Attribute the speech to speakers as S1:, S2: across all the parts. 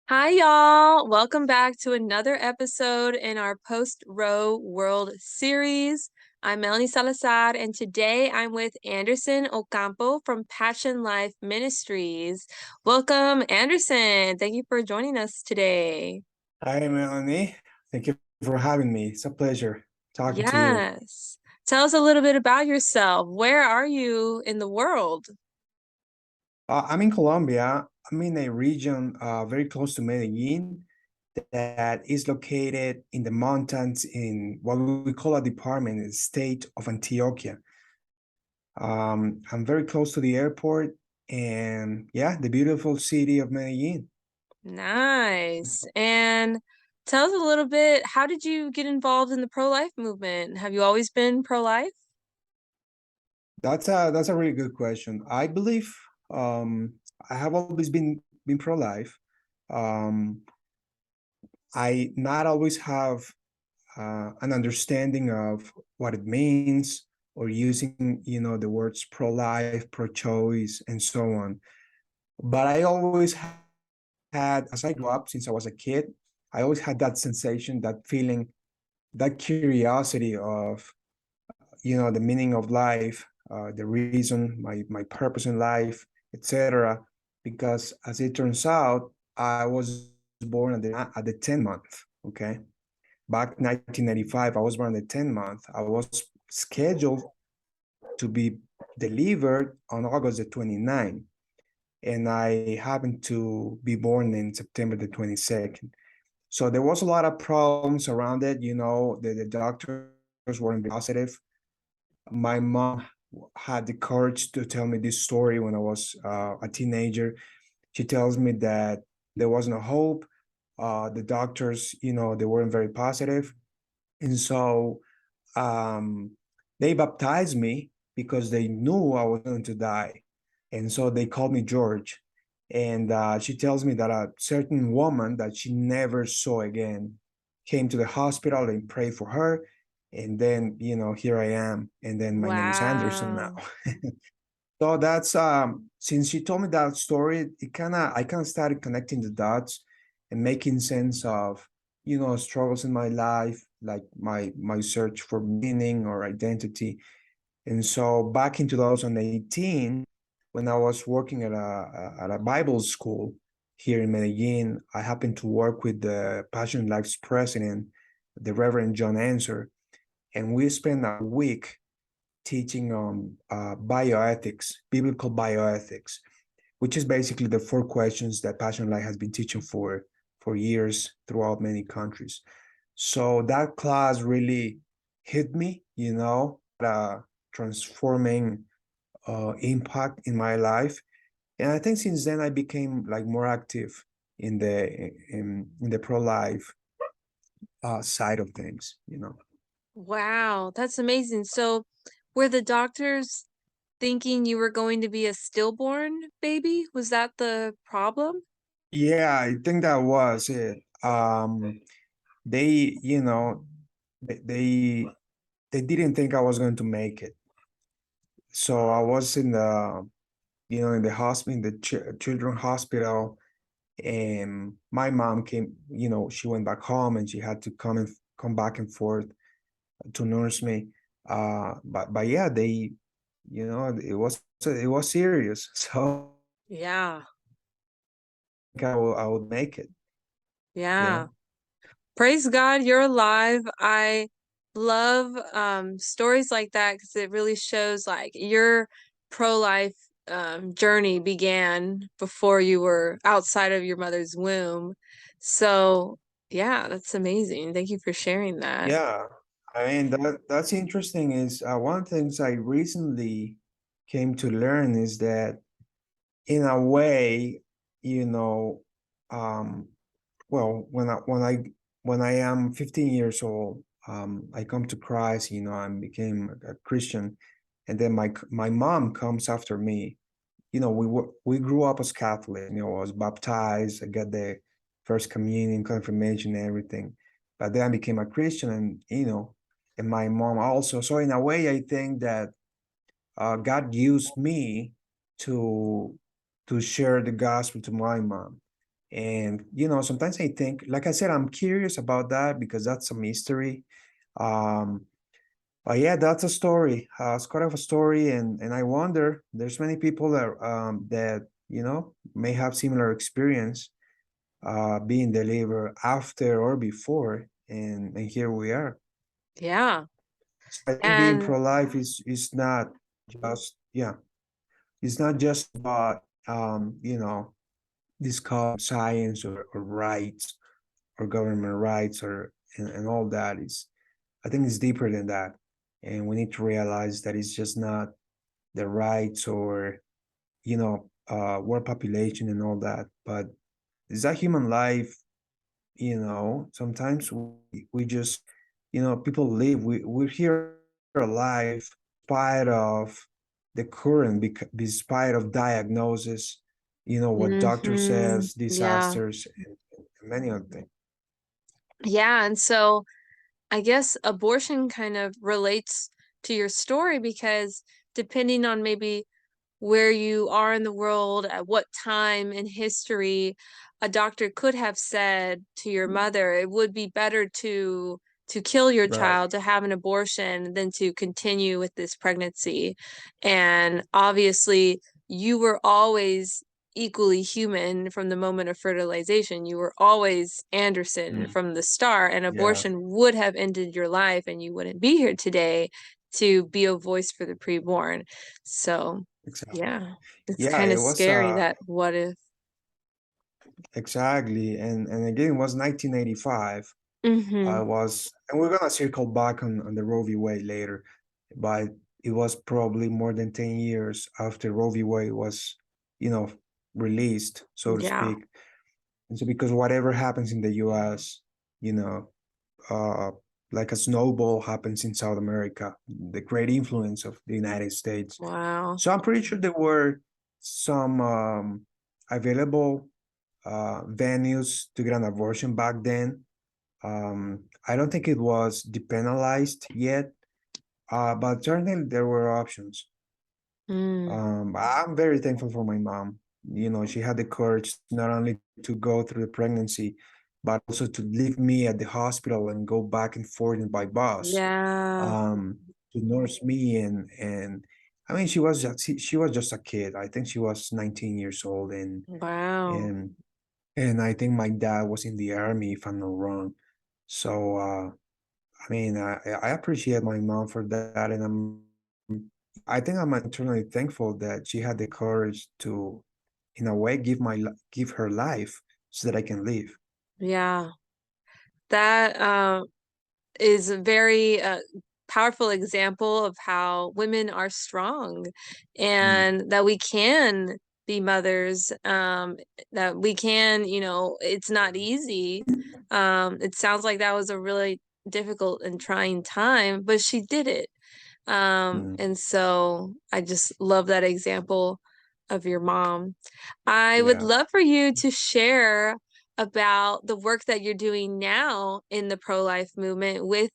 S1: Hi, y'all. Welcome back to another episode in our Post-Roe World series. I'm Melanie Salazar, and today I'm with Anderson Ocampo from Passion Life Ministries. Welcome, Anderson. Thank you for joining us today.
S2: Hi, Melanie. Thank you for having me. It's a pleasure talking to you.
S1: Yes. Tell us a little bit about yourself. Where are you in the world?
S2: I'm in Colombia. I'm in a region very close to Medellin that is located in the mountains in what we call a department in the state of Antioquia. I'm very close to the airport and yeah, the beautiful city of Medellin.
S1: Nice. And tell us a little bit, how did you get involved in the pro-life movement? Have you always been pro-life?
S2: That's a really good question. I believe I have always been pro-life. Um, I not always have an understanding of what it means or using, the words pro-life, pro-choice, and so on. But I always had, as I grew up since I was a kid, I always had that sensation, that feeling, that curiosity of, the meaning of life, the reason, my purpose in life, etc. Because as it turns out, I was born at the 10th month. Okay. Back 1995, I was born the 10th month. I was scheduled to be delivered on August the 29th, and I happened to be born in September the 22nd. So there was a lot of problems around it. The doctors weren't positive. My mom had the courage to tell me this story when I was a teenager. She tells me that there was no hope. The doctors, they weren't very positive. And so um, they baptized me because they knew I was going to die. And so they called me George. And she tells me that a certain woman that she never saw again came to the hospital and prayed for her. And then, here I am. And then my name is Anderson now.
S1: Wow.
S2: So that's since she told me that story, I kind of started connecting the dots and making sense of, struggles in my life, like my search for meaning or identity. And so back in 2018, when I was working at a Bible school here in Medellin, I happened to work with the Passion Life's president, the Reverend John Answer, and we spent a week teaching on bioethics, biblical bioethics, which is basically the four questions that Passion Life has been teaching for years throughout many countries. So that class really hit me, transforming impact in my life. And I think since then I became like more active in the pro-life side of things.
S1: Wow, that's amazing. So, were the doctors thinking you were going to be a stillborn baby? Was that the problem?
S2: Yeah, I think that was it. They, they they they didn't think I was going to make it. So I was in the hospital, in the children's hospital, and my mom came. She went back home, and she had to come back and forth to nurse me. But yeah, it was serious. So
S1: Yeah.
S2: I think I would make it. Yeah.
S1: Yeah. Praise God, you're alive. I love stories like that because it really shows like your pro-life journey began before you were outside of your mother's womb. So, yeah, that's amazing. Thank you for sharing that.
S2: Yeah, I mean that's interesting. Is one of the things I recently came to learn is that in a way, you know, um, well, when I am 15 years old, I come to Christ, and became a Christian, and then my mom comes after me. We grew up as Catholic. I was baptized. I got the first communion, confirmation, and everything. But then I became a Christian, and my mom also. So in a way, I think that God used me to to share the gospel to my mom, And sometimes I think, like I said, I'm curious about that because that's a mystery. Um, but yeah, that's a story. It's kind of a story, and I wonder. There's many people that may have similar experience being delivered after or before, and here we are.
S1: Yeah.
S2: So I think being
S1: And
S2: pro-life is not just it's not just about discuss science or rights or government rights and all that. Is I think it's deeper than that, and we need to realize that it's just not the rights or world population and all that, but is that human life. Sometimes we just people live. We're here alive despite of the current, despite of diagnosis, what doctor says,
S1: yeah.
S2: disasters, and many other things.
S1: Yeah, and so I guess abortion kind of relates to your story because depending on maybe where you are in the world, at what time in history, a doctor could have said to your mother, it would be better to kill your
S2: Right.
S1: child, to have an abortion, than to continue with this pregnancy. And obviously, you were always equally human from the moment of fertilization. You were always Anderson
S2: Mm,
S1: from the start, and
S2: yeah,
S1: abortion would have ended your life, and you wouldn't be here today to be a voice for the preborn. So,
S2: exactly.
S1: yeah, it's
S2: Yeah,
S1: kind
S2: it
S1: of
S2: was
S1: scary that what if.
S2: exactly, and again, it was 1985. I
S1: Hmm.
S2: was, and we're gonna circle back on the Roe v. Wade later, but it was probably more than 10 years after Roe v. Wade was, you know, released, so to
S1: Yeah.
S2: speak. And so, because whatever happens in the US, you know, uh, like a snowball happens in South America, the great influence of the United States.
S1: Wow.
S2: So I'm pretty sure there were some available venues to get an abortion back then. I don't think it was depenalized yet, but certainly there were options.
S1: Mm.
S2: I'm very thankful for my mom. She had the courage not only to go through the pregnancy, but also to leave me at the hospital and go back and forth by bus,
S1: Yeah.
S2: um, to nurse me. And I mean, she was just a kid. I think she was 19 years old,
S1: Wow.
S2: and and I think my dad was in the army, if I'm not wrong. So I mean, I appreciate my mom for that, and I think I'm eternally thankful that she had the courage to, in a way, give her life so that I can live.
S1: Yeah. That is a very powerful example of how women are strong
S2: Mm,
S1: and that we can be mothers, that we can, it's not easy. It sounds like that was a really difficult and trying time, but she did it.
S2: mm,
S1: And so I just love that example of your mom. I would
S2: yeah.
S1: love for you to share about the work that you're doing now in the pro-life movement with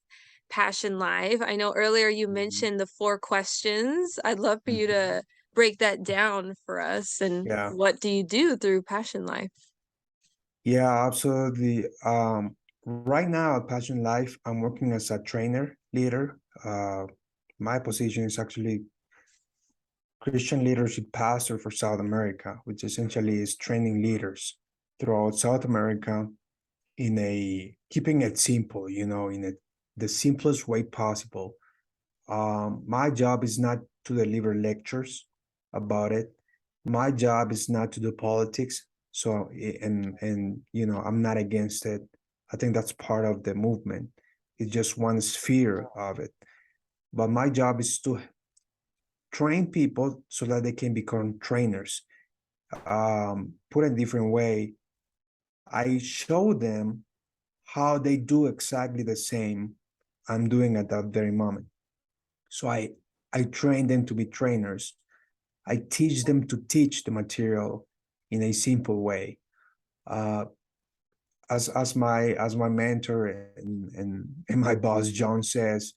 S1: Passion Life. I know earlier you
S2: Mhm,
S1: mentioned the 4 questions. I'd love for you
S2: mhm.
S1: to break that down for us. And
S2: Yeah.
S1: what do you do through Passion Life?
S2: Yeah, absolutely. Right now at Passion Life, I'm working as a trainer leader. My position is actually Christian leadership pastor for South America, which essentially is training leaders throughout South America in a keeping it simple, the simplest way possible. My job is not to deliver lectures about it. My job is not to do politics. So, and I'm not against it. I think that's part of the movement. It's just one sphere of it. But my job is to train people so that they can become trainers. Put in a different way, I show them how they do exactly the same I'm doing at that very moment. So I train them to be trainers. I teach them to teach the material in a simple way. Uh, as my mentor and my boss John says,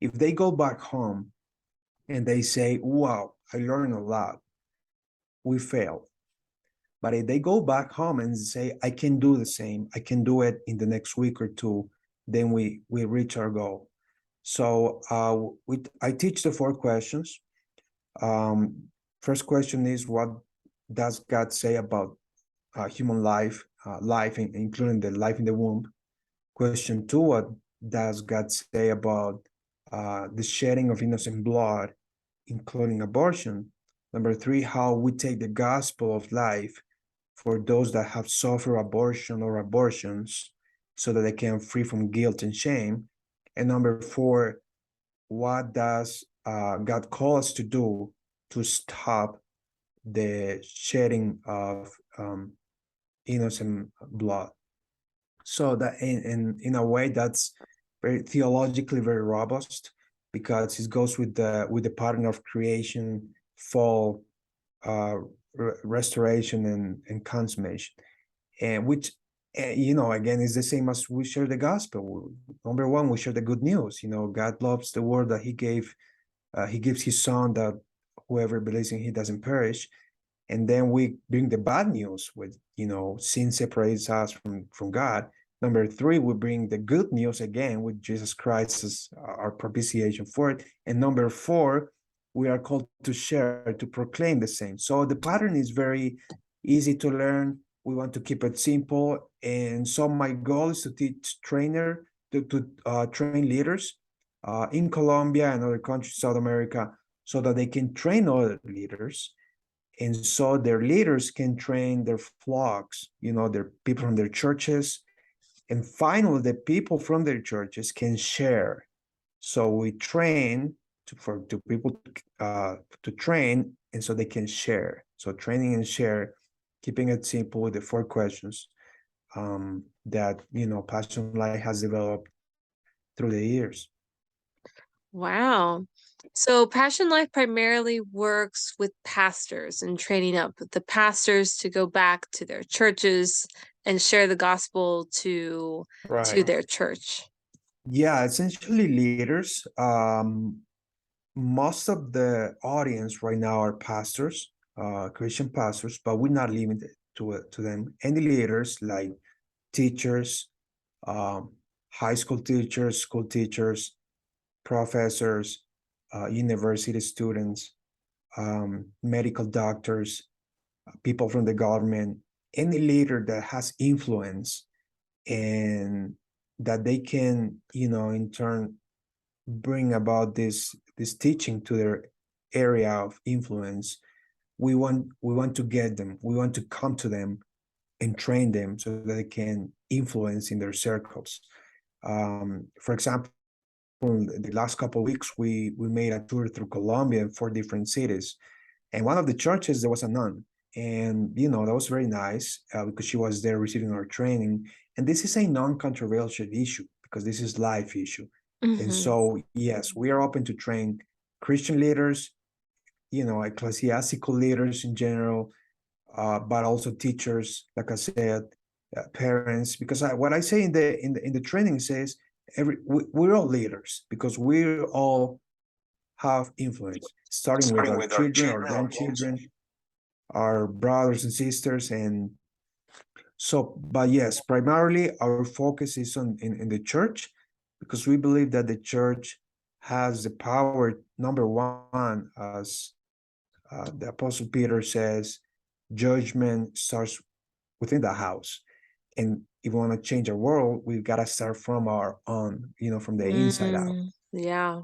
S2: if they go back home and they say, "Wow, I learned a lot," we failed. But if they go back home and say, I can do the same, I can do it in the next week or two, then we reach our goal. So I teach the 4 questions. First question is, what does God say about human life, including the life in the womb? Question 2, what does God say about the shedding of innocent blood, including abortion? Number 3, how we take the gospel of life for those that have suffered abortion or abortions so that they can free from guilt and shame. And number 4, what does God call us to do to stop the shedding of innocent blood? So that in a way that's very theologically very robust, because it goes with the pattern of creation, fall, restoration, and consummation, and which again is the same as we share the gospel. Number 1, we share the good news. God loves the world that he gives his son, that whoever believes in him doesn't perish. And then we bring the bad news with sin separates us from God. Number 3, we bring the good news again with Jesus Christ as our propitiation for it. And number 4, we are called to share, to proclaim the same. So the pattern is very easy to learn. We want to keep it simple. And so my goal is to teach train leaders in Colombia and other countries, South America, so that they can train other leaders. And so their leaders can train their flocks, their people from their churches. And finally, the people from their churches can share. So we train for people to train, and so they can share. So training and share, keeping it simple with the 4 questions that Passion Life has developed through the years.
S1: Wow. So Passion Life primarily works with pastors and training up the pastors to go back to their churches and share the gospel to
S2: Right.
S1: their church.
S2: Yeah, essentially leaders. Most of the audience right now are pastors, Christian pastors, but we're not limited to them. Any leaders like teachers, um, high school teachers, school teachers, professors, university students, medical doctors, people from the government, any leader that has influence and that they can, in turn bring about this teaching to their area of influence. We want to get them. We want to come to them and train them so that they can influence in their circles. For example, the last couple of weeks, we made a tour through Colombia in 4 different cities, and one of the churches there was a nun, and that was very nice because she was there receiving our training. And this is a non-controversial issue because this is life issue. And
S1: Mm-hmm.
S2: so yes, we are open to train Christian leaders, ecclesiastical leaders in general, but also teachers, like I said, parents. Because what I say in the training says we're all leaders because we all have influence, starting with our children, our grandchildren, our brothers and sisters, and so. But yes, primarily our focus is in the church, because we believe that the church has the power. Number 1, as the Apostle Peter says, judgment starts within the house. And if we want to change our world, we've got to start from our own, from the inside out.
S1: Yeah.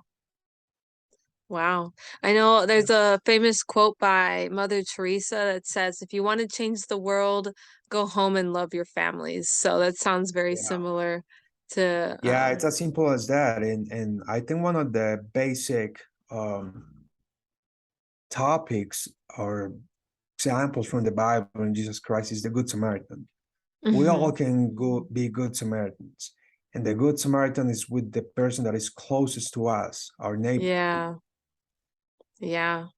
S1: Wow. I know there's a famous quote by Mother Teresa that says, if you want to change the world, go home and love your families. So that sounds very
S2: Yeah.
S1: similar to
S2: Yeah, it's as simple as that. And I think one of the basic topics or examples from the Bible and Jesus Christ is the Good Samaritan. We all
S1: Mhm.
S2: can be good Samaritans. And the Good Samaritan is with the person that is closest to us, our neighbor.
S1: Yeah. Yeah.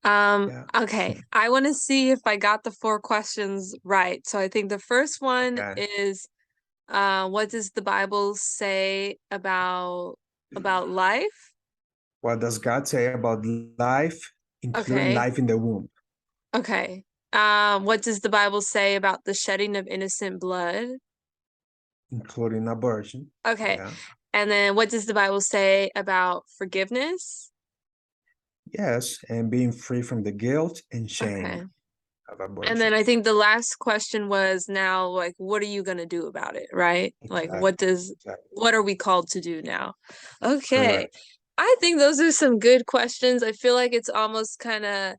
S2: Yeah.
S1: Okay. I want to see if I got the 4 questions right. So I think the first one
S2: Okay.
S1: is what does the Bible say about life?
S2: What does God say about life, including
S1: Okay.
S2: life in the womb?
S1: Okay. What does the Bible say about the shedding of innocent blood?
S2: including abortion.
S1: Okay.
S2: Yeah.
S1: And then what does the Bible say about forgiveness?
S2: Yes, and being free from the guilt and shame
S1: Okay.
S2: of
S1: And then
S2: abortion.
S1: I think the last question was now, like, what are you going to do about it, right? Like,
S2: Exactly. Exactly.
S1: what are we called to do now? Okay.
S2: Correct.
S1: I think those are some good questions. I feel like it's almost kind of,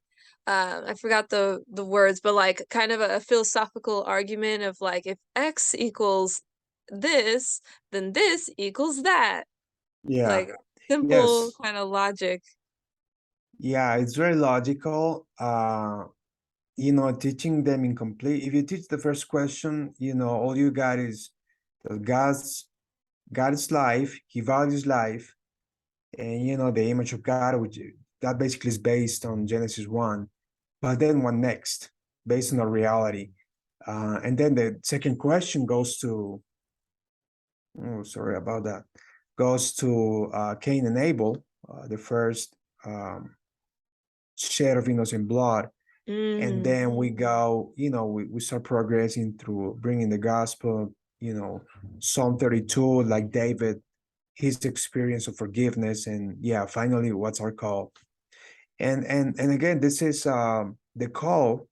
S1: I forgot the words, but like kind of a philosophical argument of like, if X equals this, then this equals that.
S2: Yeah.
S1: Like simple
S2: Yes.
S1: kind of logic.
S2: Yeah, it's very logical. Teaching them incomplete. If you teach the first question, all you got is that God's life, He values life, and the image of God, which that basically is based on Genesis 1. But then what next? Based on our reality. And then the second question goes to, oh, sorry about that, goes to Cain and Abel, the first shed of innocent blood. And
S1: Mm,
S2: then we go, we start progressing through bringing the gospel, Psalm 32, like David, his experience of forgiveness, and yeah, finally, what's our call? And again, this is the call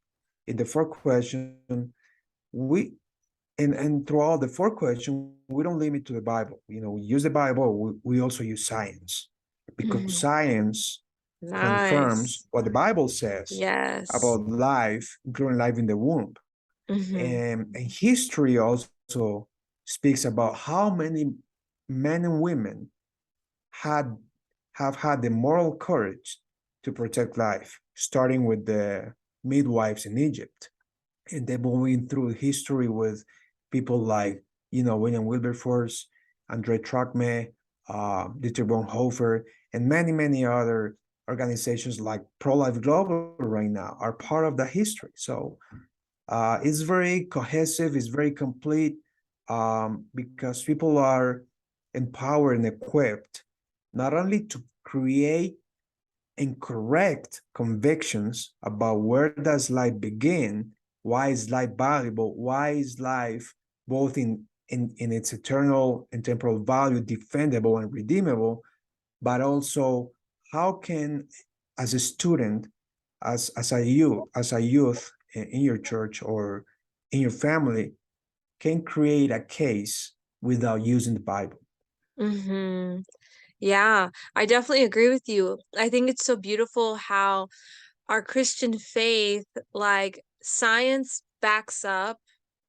S2: in the fourth question. We and throughout the fourth question, we don't limit to the Bible. We use the Bible. We also use science, because
S1: mm,
S2: science confirms
S1: nice.
S2: what the Bible says
S1: Yes.
S2: about life, including life in the womb.
S1: Hmm.
S2: And history also speaks about how many men and women had have had the moral courage to protect life, starting with the midwives in Egypt, and then moving through history with people like William Wilberforce, Andre Trachme, Dietrich Bonhoeffer, and many many other organizations like Pro-Life Global right now are part of the history. So it's very cohesive, it's very complete, because people are empowered and equipped not only to create and correct convictions about where does life begin, why is life valuable, why is life both in its eternal and temporal value defendable and redeemable, but also how can, as a student, as a youth in your church or in your family, can create a case without using the Bible.
S1: Hmm. Yeah, I definitely agree with you. I think it's so beautiful how our Christian faith, like science backs up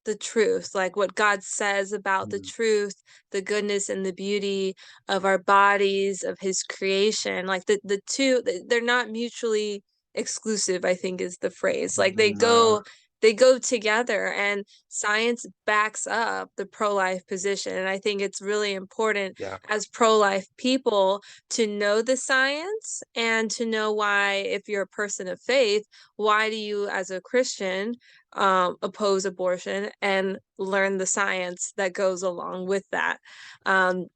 S1: the truth, like what God says about the
S2: Mm.
S1: truth, the goodness and the beauty of our bodies, of His creation. Like the two, they're not mutually exclusive, I think is the phrase. Like
S2: No.
S1: they go together, and science backs up the pro-life position. And I think it's really important
S2: Yeah.
S1: as pro-life people to know the science and to know why, if you're a person of faith, why do you, as a Christian, oppose abortion and learn the science that goes along with that. Um,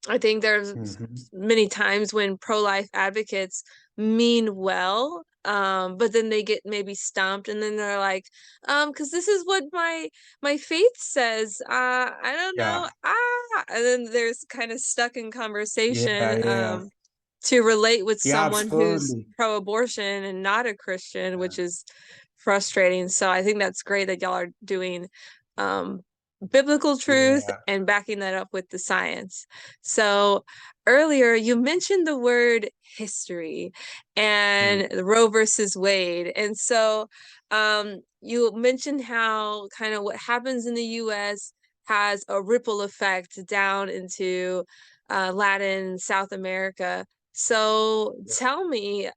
S1: I think there's
S2: Mhm.
S1: many times when pro-life advocates mean well, but then they get maybe stumped, and then they're like, because this is what my faith says. I don't
S2: Yeah.
S1: know. And then there's kind of stuck in
S2: Yeah.
S1: conversation.
S2: Yeah.
S1: To relate with
S2: Yeah.
S1: someone who's
S2: Absolutely.
S1: pro-abortion and not a Christian,
S2: Yeah.
S1: which is frustrating. So I think that's great that y'all are doing um, biblical truth
S2: Yeah.
S1: and backing that up with the science. So earlier you mentioned the word history
S2: Mm.
S1: and Roe versus Wade. And so you mentioned how kind of what happens in the US has a ripple effect down into Latin, South America. So
S2: Yeah.
S1: tell me,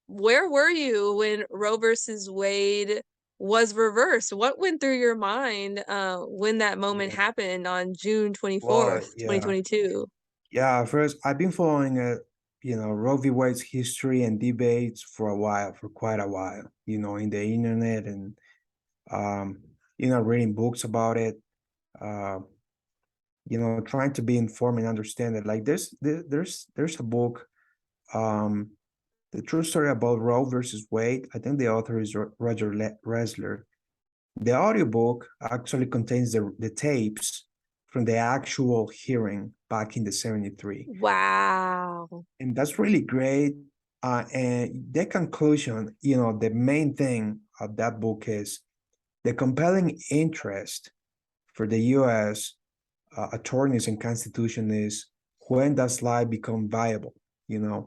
S1: where were you when Roe versus Wade was reversed? What went through your mind when that moment
S2: Yeah.
S1: happened on June
S2: Well,
S1: 24th,
S2: yeah.
S1: 2022?
S2: Yeah. First, I've been following Roe v. Wade's history and debates for a while, for quite a while, in the internet and, um, reading books about it, uh, trying to be informed and understand it. Like there's a book, um, The true story about Roe versus Wade. I think the author is Roger Resler. The audiobook actually contains the tapes from the actual hearing back in the 73.
S1: Wow.
S2: And that's really great. And the conclusion, the main thing of that book is the compelling interest for the US attorneys and constitution is when does life become viable, you know?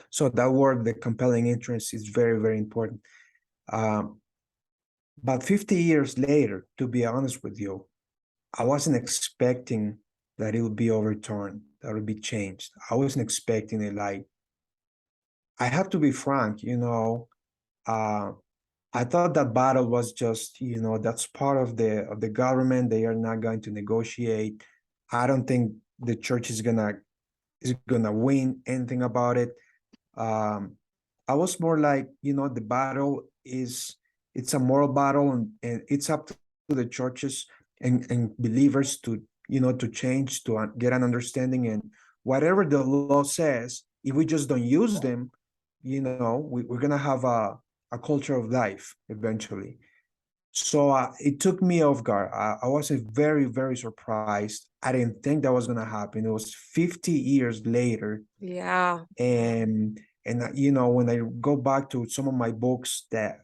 S2: So that word, the compelling interest, is very, very important. Um, but 50 years later, to be honest with you, I wasn't expecting that it would be overturned, that it would be changed. I wasn't expecting it. Like, I have to be frank, uh, I thought that battle was just, that's part of the government. They are not going to negotiate. I don't think the church is gonna win anything about it. Um, I was more like, the battle it's a moral battle, and it's up to the churches and believers to change, to get an understanding, and whatever the law says, if we just don't use them, we're gonna have a culture of life eventually. So it took me off guard. I was very, very surprised. I didn't think that was gonna happen. It was 50 years later,
S1: Yeah.
S2: and when I go back to some of my books that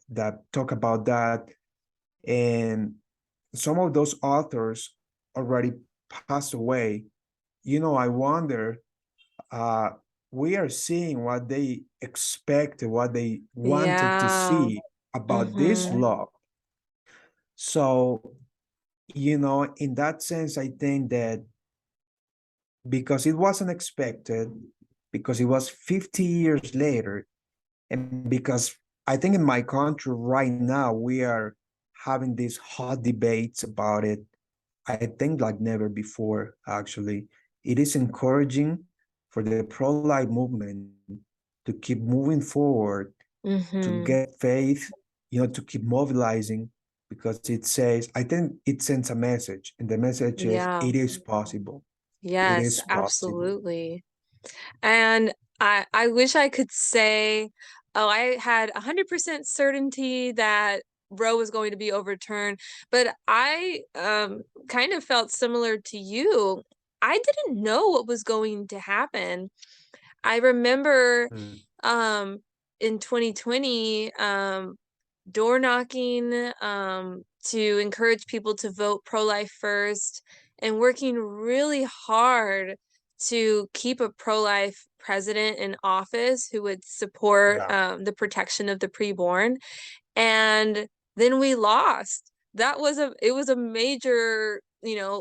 S2: talk about that, and some of those authors already passed away, I wonder, uh, we are seeing what they expected, what they wanted to
S1: Yeah.
S2: see about this
S1: Mm-hmm.
S2: law. So, in that sense, I think that because it wasn't expected, because it was 50 years later, and because I think in my country right now, we are having these hot debates about it, I think like never before, actually. It is encouraging for the pro-life movement to keep moving forward, to
S1: Mm-hmm.
S2: get faith, to keep mobilizing, because it says, I think it sends a message, and the message is
S1: Yeah.
S2: it is possible. It
S1: Yes,
S2: is possible.
S1: absolutely. And I wish I could say, oh, I had 100% certainty that Roe was going to be overturned, but I kind of felt similar to you. I didn't know what was going to happen. I remember
S2: Mm,
S1: um in 2020 door knocking to encourage people to vote pro-life first and working really hard to keep a pro-life president in office who would support
S2: yeah,
S1: the protection of the preborn. And then we lost. It was a major,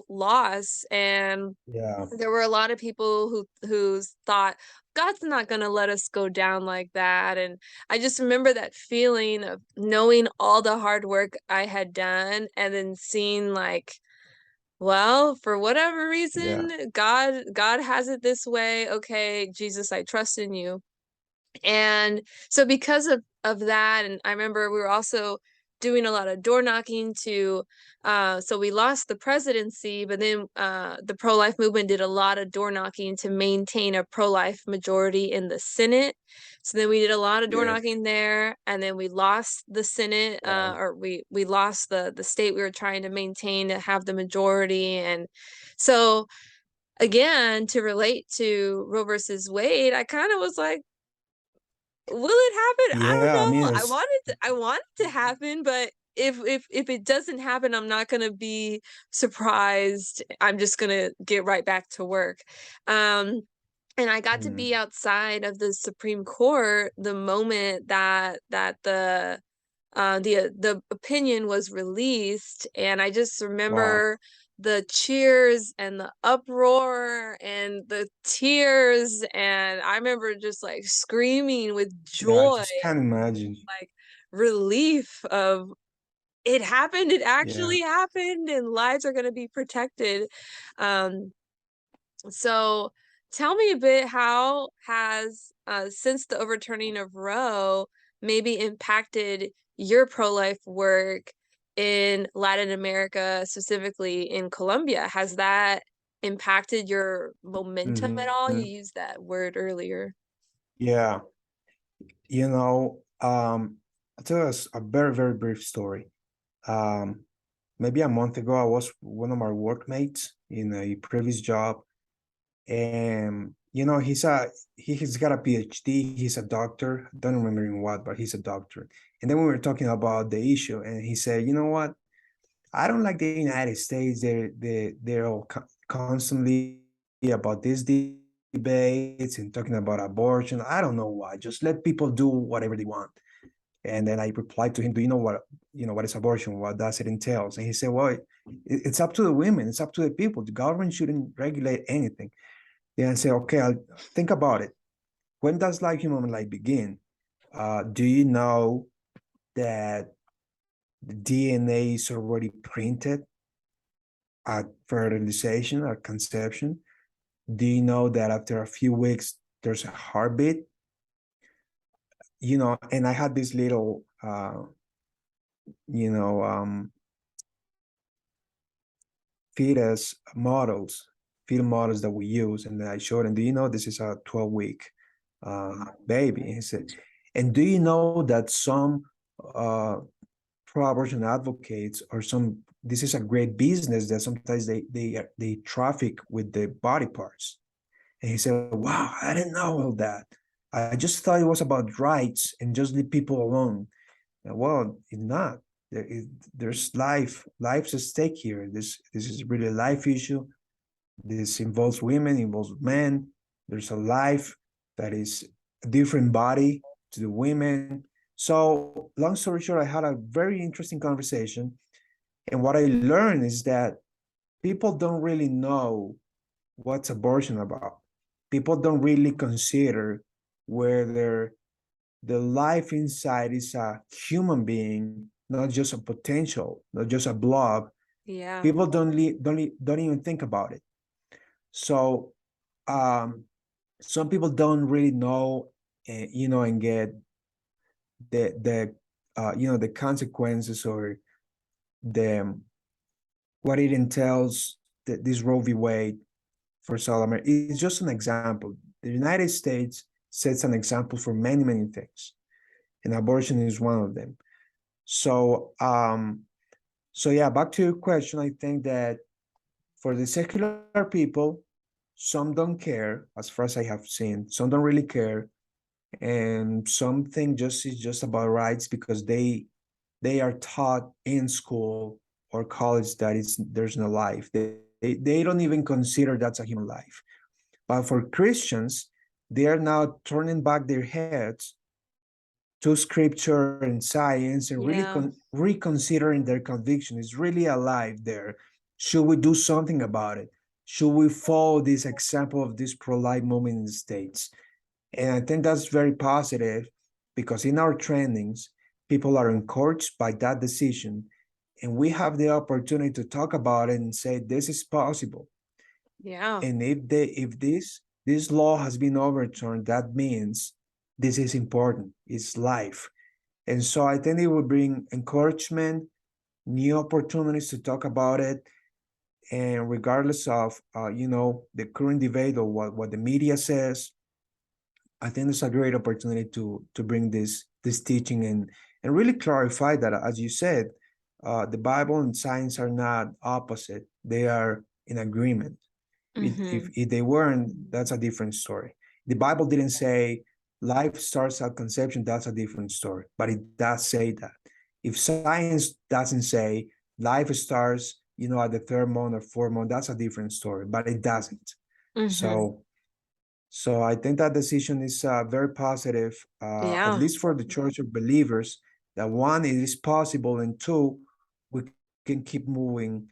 S1: loss. And
S2: yeah,
S1: there were a lot of people who thought God's not going to let us go down like that. And I just remember that feeling of knowing all the hard work I had done and then seeing like, well, for whatever
S2: yeah,
S1: reason, God has it this way. Okay, Jesus, I trust in you. And so because of that, and I remember we were also doing a lot of door knocking to so we lost the presidency, but then the pro-life movement did a lot of door knocking to maintain a pro-life majority in the Senate. So then we did a lot of door
S2: yes,
S1: knocking there, and then we lost the Senate,
S2: yeah,
S1: or we lost the state we were trying to maintain to have the majority. And so again, to relate to Roe versus Wade, I kind of was like, will it happen? I don't
S2: yeah. I mean,
S1: know.
S2: it's
S1: I want it to happen, but if it doesn't happen, I'm not gonna be surprised. I'm just gonna get right back to work. Um, and I got to be
S2: mm,
S1: outside of the Supreme Court the moment the opinion was released, and I just
S2: wow.
S1: remember the cheers and the uproar and the tears, and I remember just like screaming with
S2: Yeah, I
S1: joy
S2: just can't
S1: and
S2: imagine.
S1: like relief of it happened, it
S2: Yeah.
S1: actually happened, and lives are going to be protected. um so tell me a bit, how has since the overturning of Roe maybe impacted your pro-life work in Latin America, specifically in Colombia? Has that impacted your momentum at all? You
S2: Mhm.
S1: used that word earlier.
S2: Yeah. You know, I'll tell us a very, very brief story. Um, Maybe a month ago, I was one of my workmates in a previous job, and he's got a PhD. He's a doctor. I don't remember in what, but he's a doctor. And then we were talking about the issue, and he said, "You know what? I don't like the United States. They're all constantly about these debates and talking about abortion. I don't know why. Just let people do whatever they want." And then I replied to him, "Do you know what is abortion? What does it entails?" And he said, "Well, it's up to the women. It's up to the people. The government shouldn't regulate anything." Then I said, "Okay, I'll think about it. When does life, human life begin? Do you know that the DNA is already printed at fertilization, at conception? Do you know that after a few weeks there's a heartbeat?" And I had this little you know fetus models, fetal models that we use, and I showed him, "Do you know this is a 12-week baby?" And he said, "And do you know that some uh, pro-abortion advocates or some this is a great business that sometimes they traffic with the body parts?" And he said, "Wow, I didn't know all that. I just thought it was about rights and just leave people alone." Well, it's not. There's life's at stake here. This is really a life issue. This involves women, involves men. There's a life that is a different body to the women. So, long story short, I had a very interesting conversation. And what I learned is that people don't really know what's abortion about. People don't really consider whether the life inside is a human being, not just a potential, not just a blob.
S1: Yeah.
S2: People don't even think about it. So um, some people don't really know, and get the consequences or the what it entails. This Roe v. Wade for South America is just an example. The United States sets an example for many, many things, and abortion is one of them. So, yeah, back to your question, I think that for the secular people, some don't care, as far as I have seen. Some don't really care, and some think just is just about rights because they are taught in school or college that there's no life. They don't even consider that's a human life. But for Christians, they are now turning back their heads to scripture and science and really
S1: Yeah.
S2: reconsidering their conviction. Is really alive there. Should we do something about it? Should we follow this example of this pro-life movement in the States? And I think that's very positive because in our trainings, people are encouraged by that decision. And we have the opportunity to talk about it and say, this is possible.
S1: Yeah.
S2: And if this law has been overturned, that means this is important. It's life. And so I think it will bring encouragement, new opportunities to talk about it. And regardless of the current debate or what the media says, I think it's a great opportunity to bring this teaching and really clarify that, as you said, the Bible and science are not opposite; they are in agreement.
S1: Mm-hmm.
S2: If they weren't, that's a different story. The Bible didn't say life starts at conception. That's a different story, but it does say that. If science doesn't say life starts, at the third month or fourth month, that's a different story, but it doesn't.
S1: Mm-hmm.
S2: So I think that decision is very positive, at
S1: Yeah.
S2: least for the Church of Believers. That one, it is possible, and two, we can keep moving,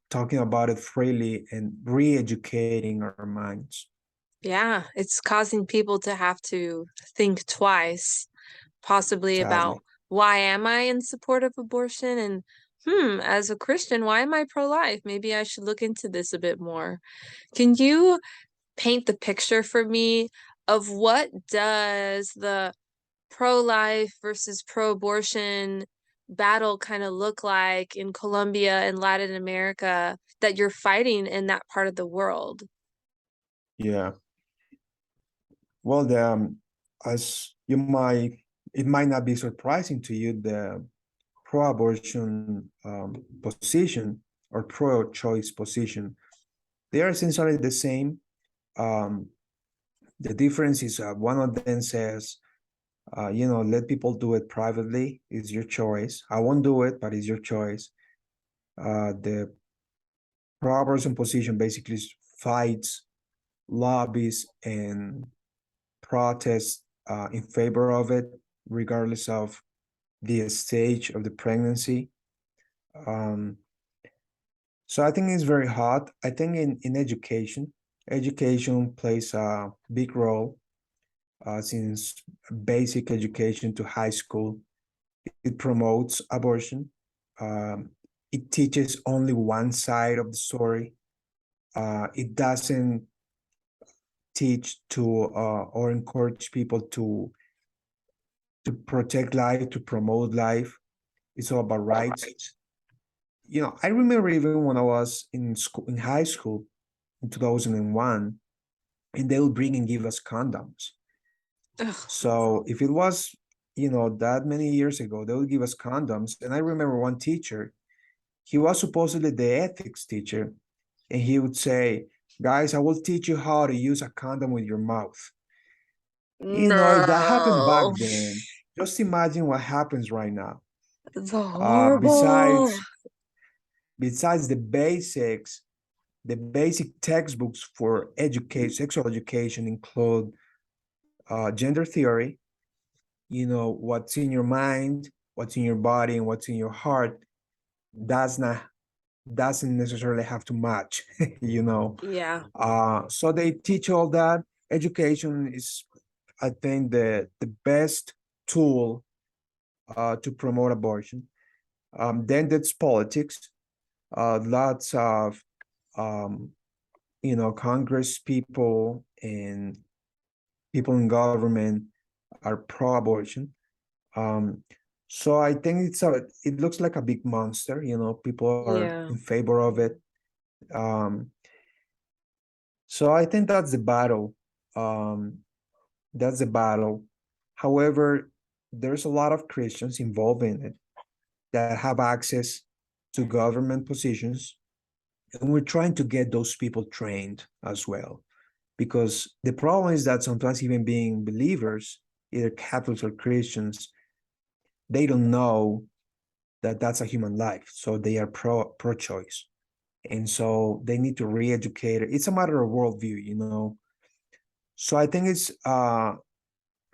S2: talking about it freely and re-educating our minds.
S1: Yeah. It's causing people to have to think twice, possibly about
S2: Sadly,
S1: why am I in support of abortion and as a Christian, why am I pro-life? Maybe I should look into this a bit more. Can you paint the picture for me of what does the pro-life versus pro-abortion battle kind of look like in Colombia and Latin America that you're fighting in that part of the world?
S2: yeah. Well, as you might, it might not be surprising to you, the pro-abortion position or pro-choice position, they are essentially the same. Um, the difference is one of them says, let people do it privately. It's your choice. I won't do it, but it's your choice. The pro-abortion position basically fights, lobbies, and protests in favor of it, regardless of the stage of the pregnancy. Um, so I think it's very hot. I think in education plays a big role since basic education to high school. It promotes abortion. Um, it teaches only one side of the story. It doesn't teach to or encourage people to protect life, to promote life. It's all about rights. I remember even when I was in school, in high school in 2001, and they would bring and give us condoms.
S1: Ugh.
S2: So if it was, that many years ago, they would give us condoms. And I remember one teacher, he was supposedly the ethics teacher, and he would say, guys, I will teach you how to use a condom with your mouth. If that happened back
S1: No.
S2: then, just imagine what happens right now.
S1: It's
S2: Uh,
S1: horrible.
S2: besides, besides the basic textbooks for sexual education include gender theory, what's in your mind, what's in your body, and what's in your heart. That's not doesn't necessarily have to match, you know.
S1: Yeah.
S2: So they teach all that. Education is, I think, the best tool to promote abortion. Then there's politics. Lots of um, Congress people and people in government are pro-abortion. Um, so I think it looks like a big monster. People are
S1: Yeah.
S2: in favor of it. Um, so I think that's the battle. Um, that's the battle. However, there's a lot of Christians involved in it that have access to government positions, and we're trying to get those people trained as well. Because the problem is that sometimes even being believers, either Catholics or Christians, they don't know that that's a human life. So they are pro-choice. And so they need to re-educate it. It's a matter of worldview. So I think it's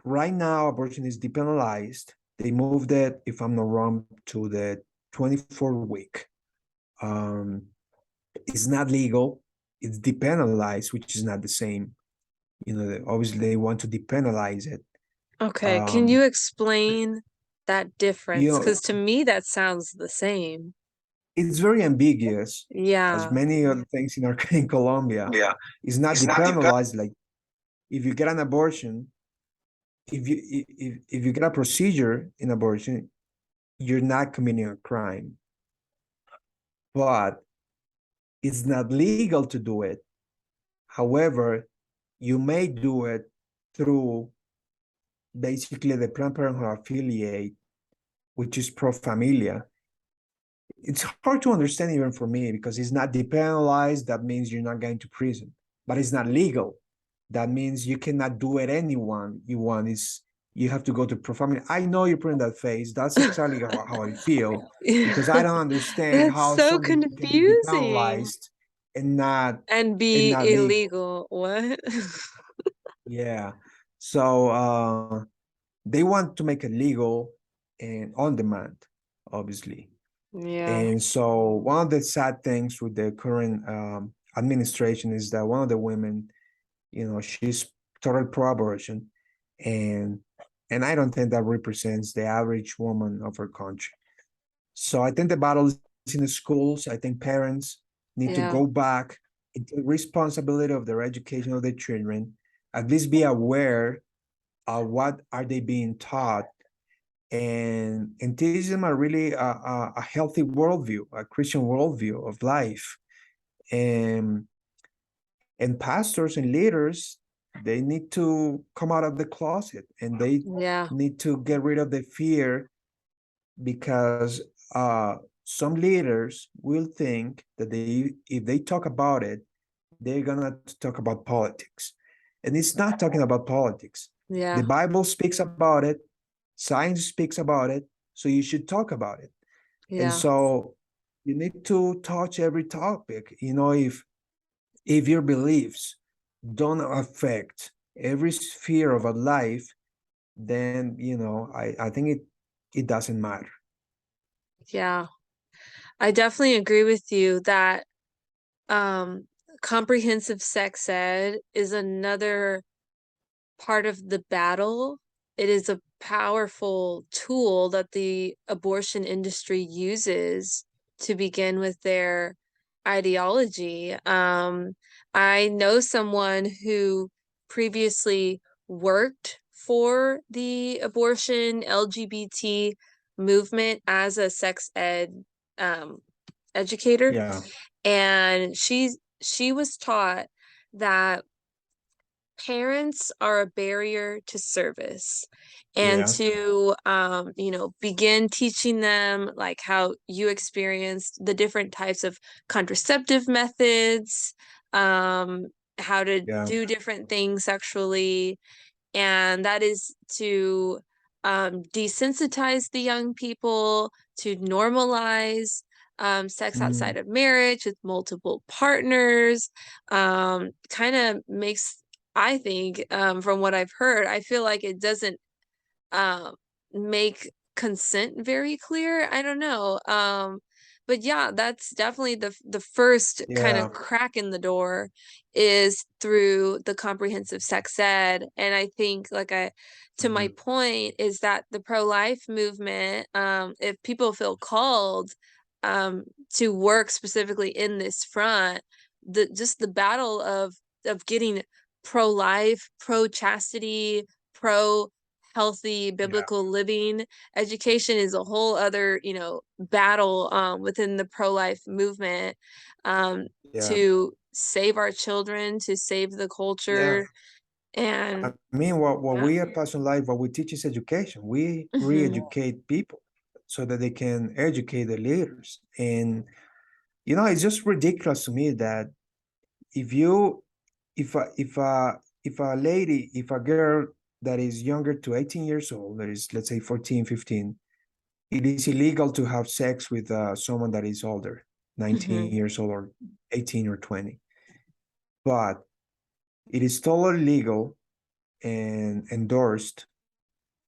S2: right now abortion is depenalized. They moved it, if I'm not wrong, to the 24 week. Um, it's not legal. It's depenalized, which is not the same. Obviously they want to depenalize it.
S1: Okay. Can
S2: Um,
S1: you explain that
S2: you
S1: difference?
S2: know,
S1: Because to me, that sounds the same.
S2: it's very ambiguous, as
S1: Yeah.
S2: many other things in our in Colombia.
S1: Yeah.
S2: It's not
S1: It's not depend.
S2: depenalized. Like if you get an abortion, if you get a procedure in abortion, you're not committing a crime. But it's not legal to do it. However, you may do it through basically the Planned Parenthood affiliate, which is Pro Familia. It's hard to understand even for me because it's not depenalized. That means you're not going to prison, but it's not legal. That means you cannot do it anyone you want. Is you have to go to Pro Family. I know you're putting that face. That's exactly how I feel because I don't understand
S1: That's
S2: how
S1: so
S2: something can be
S1: confusing.
S2: depenalized and not
S1: And
S2: and
S1: be
S2: not legal.
S1: illegal. What?
S2: Yeah. So they want to make it legal and on demand, obviously.
S1: Yeah.
S2: And so one of the sad things with the current administration is that one of the women, she's total pro-abortion, and and I don't think that represents the average woman of our country. So I think the battle is in the schools. I think parents need to
S1: Yeah.
S2: go back into responsibility of their education of their children, at least be aware of what are they being taught and teach them a really a healthy worldview, a Christian worldview of life. And pastors and leaders, they need to come out of the closet, and they
S1: Yeah.
S2: need to get rid of the fear, because some leaders will think that if they talk about it, they're gonna talk about politics, and it's not talking about politics. The
S1: Yeah.
S2: Bible speaks about it, science speaks about it, so you should talk about it. And
S1: Yeah.
S2: so you need to touch every topic. If your beliefs don't affect every sphere of a life, then I think it doesn't matter.
S1: Yeah. I definitely agree with you that um comprehensive sex ed is another part of the battle. It is a powerful tool that the abortion industry uses to begin with their ideology. I know someone who previously worked for the abortion LGBT movement as a sex ed um, educator,
S2: Yeah,
S1: and she was taught that parents are a barrier to service, and
S2: yeah,
S1: to begin teaching them like how you experienced the different types of contraceptive methods, how to
S2: yeah.
S1: do different things sexually, and that is to desensitize the young people to normalize sex outside
S2: Mm,
S1: of marriage with multiple partners. Kind of makes, I think, from what I've heard, I feel like it doesn't um make consent very clear. I don't know. But yeah, that's definitely the first kind
S2: yeah.
S1: of crack in the door is through the comprehensive sex ed. And I think to my
S2: Mhm.
S1: point is that the pro-life movement, if people feel called um to work specifically in this front, the battle of getting pro-life, pro-chastity, pro healthy
S2: Yeah,
S1: biblical living education is a whole other, battle within the pro-life movement, um
S2: yeah,
S1: to save our children, to save the
S2: yeah.
S1: culture. And
S2: I mean, what
S1: yeah.
S2: we at Passion Life, what we teach is education. We
S1: Hmm.
S2: re-educate people so that they can educate the leaders. And it's just ridiculous to me that if you, if a lady, if a girl that is younger to 18 years old, that is, let's say 14, 15, it is illegal to have sex with someone that is older, 19
S1: Hmm.
S2: years old or 18 or 20. But it is totally legal and endorsed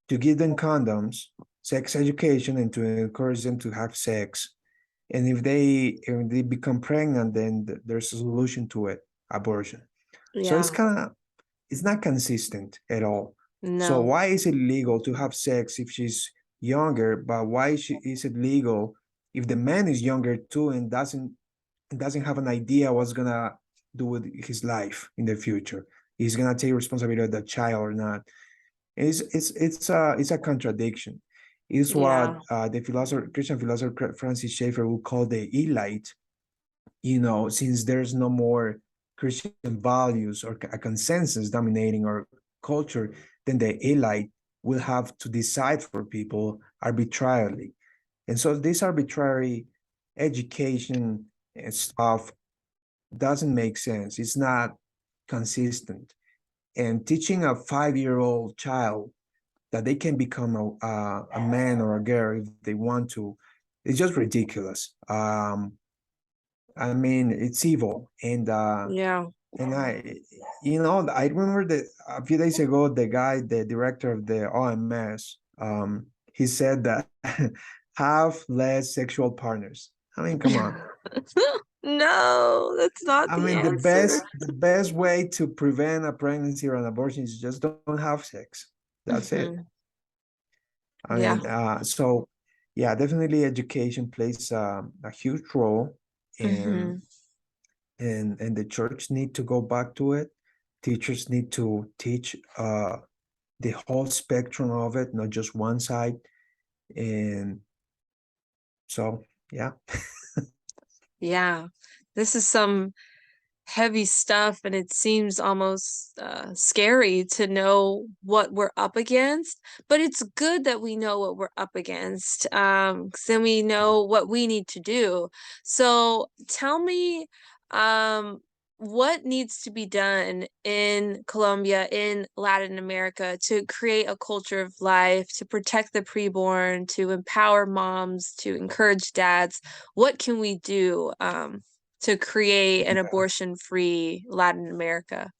S2: to give them condoms, sex education, and to encourage them to have sex. And if they become pregnant, then there's a solution to it, abortion. So
S1: Yeah.
S2: it's not consistent at all. So
S1: No.
S2: why is it legal to have sex if she's younger, but why is it legal if the man is younger too and doesn't have an idea what's gonna do with his life in the future? He's gonna take responsibility of the child or not? It's a contradiction. It's what
S1: Yeah.
S2: the Christian philosopher Francis Schaeffer would call the elite. Since there's no more Christian values or a consensus dominating our culture, then the elite will have to decide for people arbitrarily. And so this arbitrary education and stuff doesn't make sense. It's not consistent. And teaching a 5-year-old child that they can become a man or a girl if they want to, it's just ridiculous. I mean, it's evil.
S1: Yeah.
S2: And I remember that a few days ago, the director of the OMS, he said that have less sexual partners. I mean, come on.
S1: No, that's not
S2: I
S1: the
S2: mean, the
S1: answer.
S2: best the best way to prevent a pregnancy or an abortion is just don't have sex. That's it.
S1: Hmm.
S2: I
S1: Yeah.
S2: mean, so yeah, definitely education plays a huge role, and
S1: Hmm.
S2: and the church need to go back to it. Teachers need to teach the whole spectrum of it, not just one side. And so, yeah.
S1: Yeah. This is some heavy stuff, and it seems almost scary to know what we're up against. But it's good that we know what we're up against, 'cause then we know what we need to do. So tell me, um, what needs to be done in Colombia, in Latin America, to create a culture of life, to protect the preborn, to empower moms, to encourage dads? What can we do to create an abortion-free Latin America?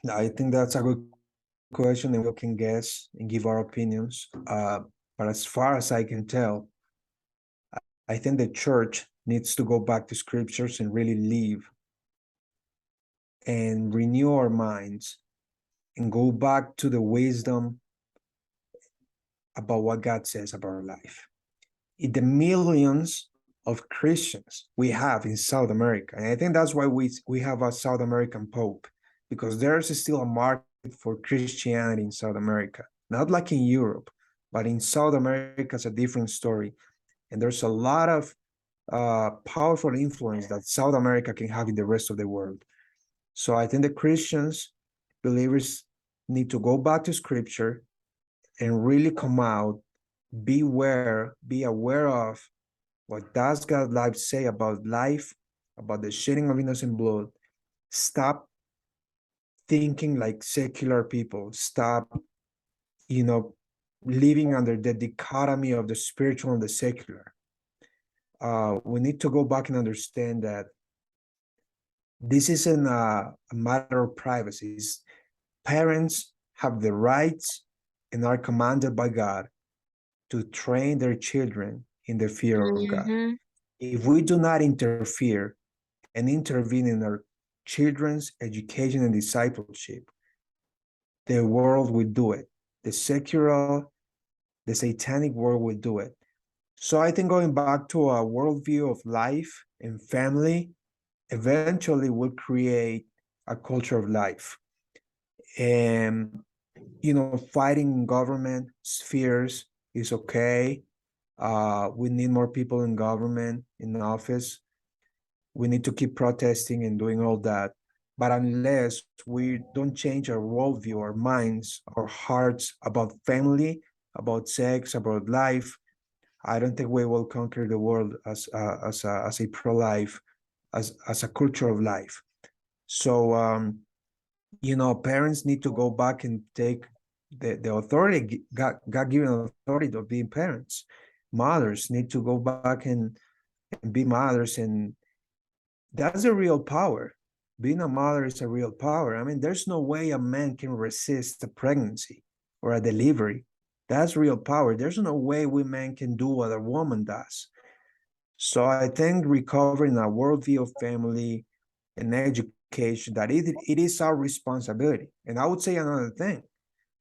S2: I think that's a good question, and we can guess and give our opinions. But as far as I can tell, I think the church needs to go back to scriptures and really live and renew our minds and go back to the wisdom about what God says about life. In the millions of Christians we have in South America, and I think that's why we have a South American Pope, because there's still a market for Christianity in South America, not like in Europe, but in South America it's a different story. And there's a lot of powerful influence that South America can have in the rest of the world. So I think the Christians, believers, need to go back to scripture and really come out, be aware of what does God's life say about life, about the shedding of innocent blood. Stop thinking like secular people. Stop, living under the dichotomy of the spiritual and the secular. We need to go back and understand that this isn't a matter of privacy. Parents have the rights and are commanded by God to train their children in the fear of God.
S1: Mm-hmm.
S2: If we do not interfere and intervene in our children's education and discipleship, the world will do it. The secular, the satanic world will do it. So I think going back to a worldview of life and family eventually will create a culture of life. And, fighting government spheres is okay. We need more people in government, in office. We need to keep protesting and doing all that. But unless we don't change our worldview, our minds, our hearts about family, about sex, about life, I don't think we will conquer the world as a pro-life, as a culture of life. So, parents need to go back and take the authority, God-given authority of being parents. Mothers need to go back and be mothers, and that's a real power. Being a mother is a real power. I mean, there's no way a man can resist a pregnancy or a delivery. That's real power. There's no way we men can do what a woman does. So I think recovering a worldview of family and education, that it is our responsibility. And I would say another thing.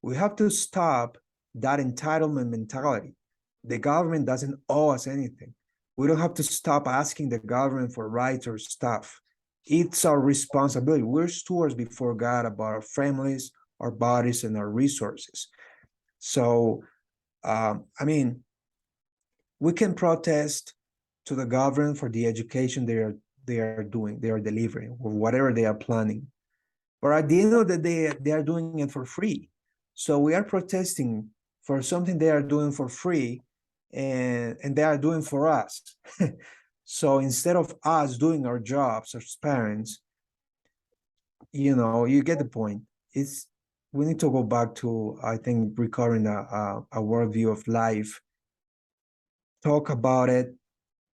S2: We have to stop that entitlement mentality. The government doesn't owe us anything. We don't have to stop asking the government for rights or stuff. It's our responsibility. We're stewards before God about our families, our bodies, and our resources. So, we can protest to the government for the education they are delivering, or whatever they are planning. But at the end of the day, they are doing it for free. So we are protesting for something they are doing for free, and they are doing for us. So instead of us doing our jobs as parents, you get the point. We need to go back to, I think, recovering a worldview of life, talk about it,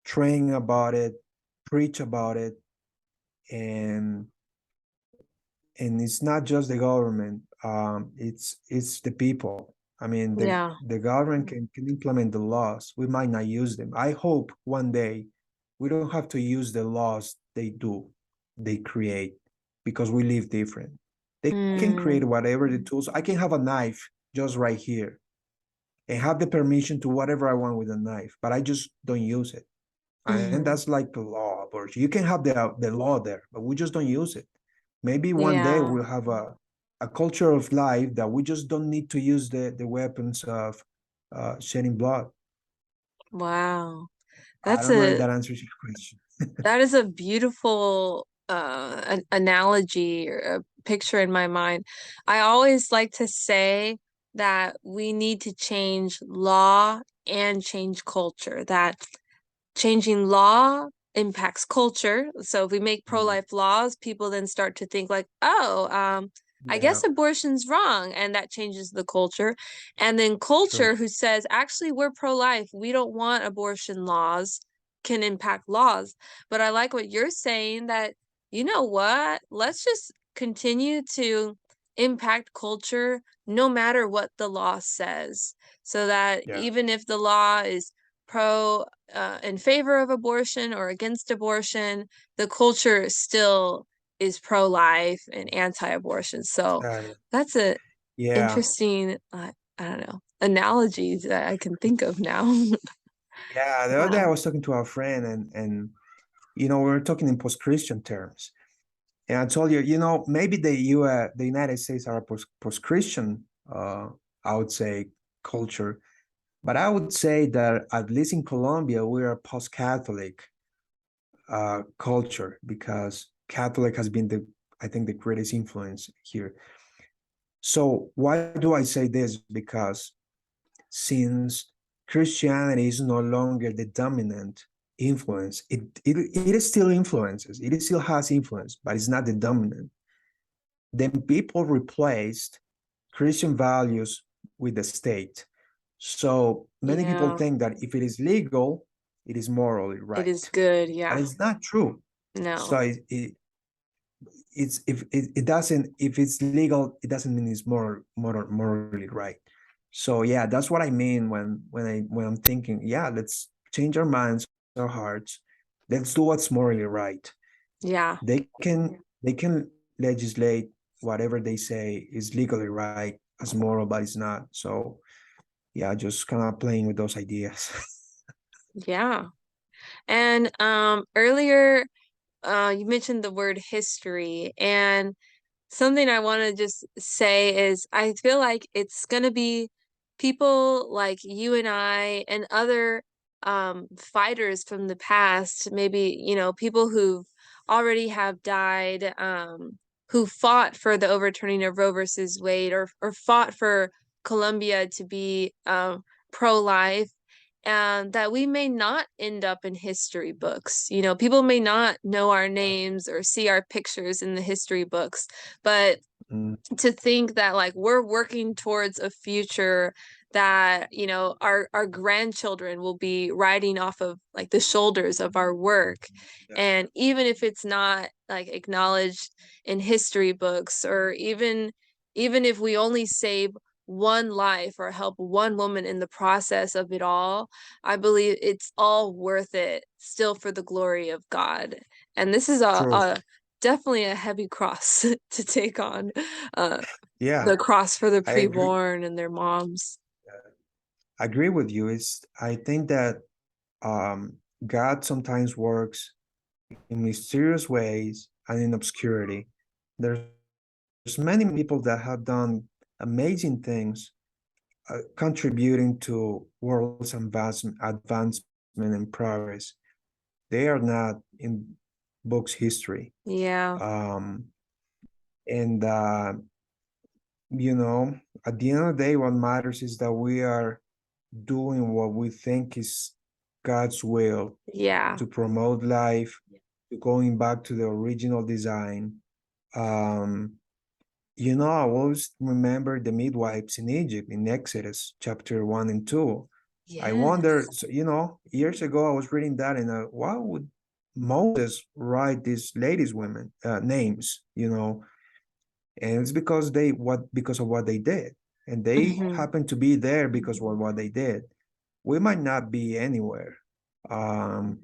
S2: train about it, preach about it, and it's not just the government. It's the people. I mean,
S1: Yeah.
S2: the government can implement the laws. We might not use them. I hope one day we don't have to use the laws they create, because we live different. They can create
S1: Mm,
S2: whatever the tools. I can have a knife just right here and have the permission to whatever I want with a knife, but I just don't use it. And
S1: mhm.
S2: that's like the law, but you can have the law there, but we just don't use it. Maybe one day
S1: Yeah.
S2: we'll have a culture of life that we just don't need to use the weapons of shedding blood.
S1: Wow.
S2: I
S1: That's
S2: don't know if
S1: a
S2: that answers your question.
S1: That is a beautiful an analogy or a picture in my mind. I always like to say that we need to change law and change culture, that changing law impacts culture. So if we make
S2: Mm,
S1: pro-life laws, people then start to think like, oh, I
S2: yeah,
S1: guess abortion's wrong, and that changes the culture. And then
S2: true.
S1: culture, who says, actually, we're pro-life, we don't want abortion laws, can impact laws. But I like what you're saying that, you know what? Let's just continue to impact culture no matter what the law says, so that
S2: Yeah,
S1: even if the law is pro in favor of abortion or against abortion, the culture still is pro-life and anti-abortion. So
S2: exactly.
S1: that's a
S2: Yeah,
S1: interesting, I don't know, analogy that I can think of now.
S2: yeah. The other day
S1: Yeah.
S2: I was talking to our friend, and we were talking in post-Christian terms. And I told you, maybe the United States are a post-Christian, I would say, culture, but I would say that at least in Colombia we are a post-Catholic culture, because Catholic has been I think, the greatest influence here. So why do I say this? Because since Christianity is no longer the dominant influence, it still influences, it still has influence, but it's not the dominant. Then people replaced Christian values with the state. So many people
S1: Yeah,
S2: think that if it is legal, it is morally
S1: it is
S2: right,
S1: good.
S2: but
S1: Yeah.
S2: it's not true. So
S1: No.
S2: it's if it doesn't if it's legal, it doesn't mean it's morally right. So yeah, that's what I mean when I'm thinking, yeah, let's change our minds, our hearts, let's do what's morally right.
S1: Yeah.
S2: They can legislate whatever they say is legally right as moral, but it's not. So yeah, just kind of playing with those ideas.
S1: Yeah. And earlier you mentioned the word history, and something I want to just say is I feel like it's going to be people like you and I and other fighters from the past, maybe, people who've already have died, who fought for the overturning of Roe versus Wade, or fought for Colombia to be pro-life, and that we may not end up in history books. People may not know our
S2: Yeah.
S1: names or see our pictures in the history books, but
S2: Mm,
S1: to think that like we're working towards a future that our grandchildren will be riding off of like the shoulders of our work,
S2: yeah,
S1: and even if it's not like acknowledged in history books, or even if we only save one life or help one woman in the process of it all, I believe it's all worth it still for the glory of God. And this is
S2: true.
S1: a definitely a heavy cross to take on, uh,
S2: Yeah,
S1: the cross for the
S2: I agree.
S1: preborn and their moms.
S2: I agree with you. I think that God sometimes works in mysterious ways and in obscurity. There's many people that have done amazing things, contributing to world's advancement and progress. They are not in books history.
S1: Yeah,
S2: Um, and you know, at the end of the day, what matters is that we are doing what we think is God's will
S1: yeah,
S2: to promote life, to going back to the original design. Um, I always remember the midwives in Egypt in Exodus chapter 1 and 2. I wonder,
S1: yes.
S2: so, years ago I was reading that, and why would Moses write these ladies' women names? And it's because of what they did, and they
S1: Hmm.
S2: happen to be there because of what they did. We might not be anywhere, um,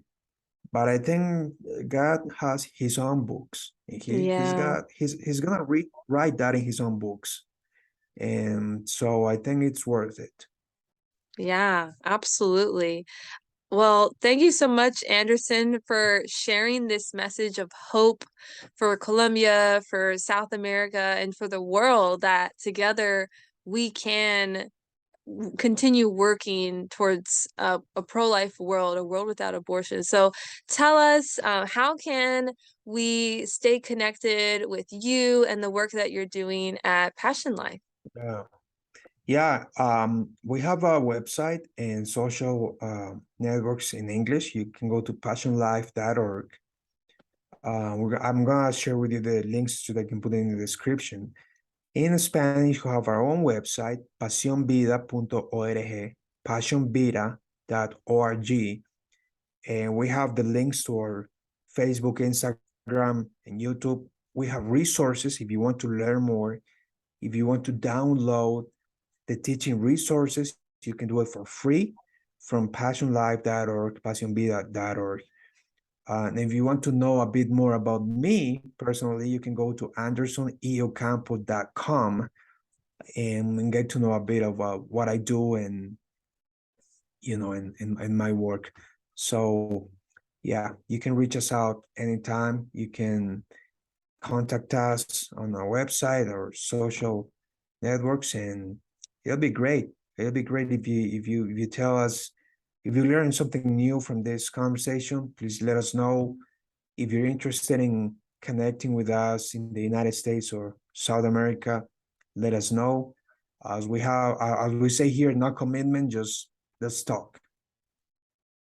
S2: but I think God has His own books.
S1: Yeah,
S2: He's gonna write that in His own books, and so I think it's worth it.
S1: yeah, absolutely. Well, thank you so much, Anderson, for sharing this message of hope for Colombia, for South America, and for the world, that together we can continue working towards a pro-life world, a world without abortion. So tell us, how can we stay connected with you and the work that you're doing at Passion Life?
S2: Yeah. Yeah, we have a website and social networks in English. You can go to passionlife.org. I'm gonna share with you the links so that I can put it in the description. In Spanish, we have our own website, pasionvida.org, passionvida.org, and we have the links to our Facebook, Instagram, and YouTube. We have resources if you want to learn more. If you want to download the teaching resources, you can do it for free from passionlife.org, passionvida.org. And if you want to know a bit more about me personally, you can go to andersonocampo.com and get to know a bit about what I do and, in my work. So yeah, you can reach us out anytime. You can contact us on our website or social networks, and it'll be great. It'll be great if you tell us if you learn something new from this conversation. Please let us know. If you're interested in connecting with us in the United States or South America, let us know. As we say here, no commitment, just let's talk.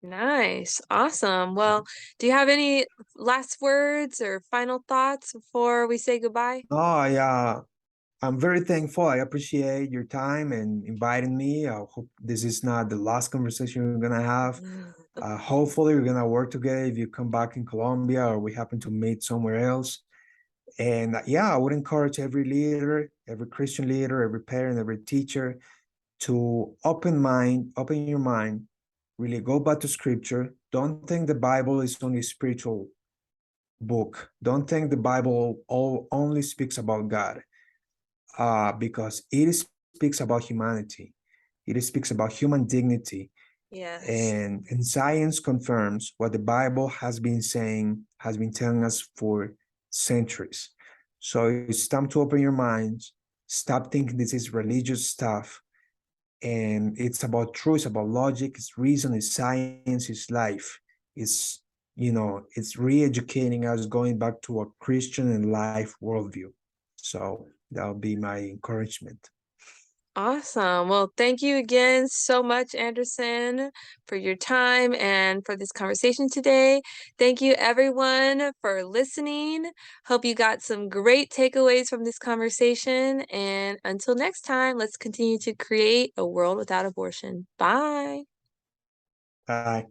S1: Nice. Awesome. Well, do you have any last words or final thoughts before we say goodbye?
S2: Oh yeah, I'm very thankful. I appreciate your time and inviting me. I hope this is not the last conversation we're gonna have. Hopefully, we're gonna work together if you come back in Colombia or we happen to meet somewhere else. And yeah, I would encourage every leader, every Christian leader, every parent, every teacher to open your mind, really go back to scripture. Don't think the Bible is only a spiritual book. Don't think the Bible all only speaks about God, because it speaks about humanity. It speaks about human dignity.
S1: Yes.
S2: And science confirms what the Bible has been saying, has been telling us for centuries. So it's time to open your minds, stop thinking this is religious stuff, and it's about truth, it's about logic, it's reason, it's science, it's life. It's it's re-educating us, going back to a Christian and life worldview. So that'll be my encouragement.
S1: Awesome. Well, thank you again so much, Anderson, for your time and for this conversation today. Thank you, everyone, for listening. Hope you got some great takeaways from this conversation. And until next time, let's continue to create a world without abortion. Bye.
S2: Bye.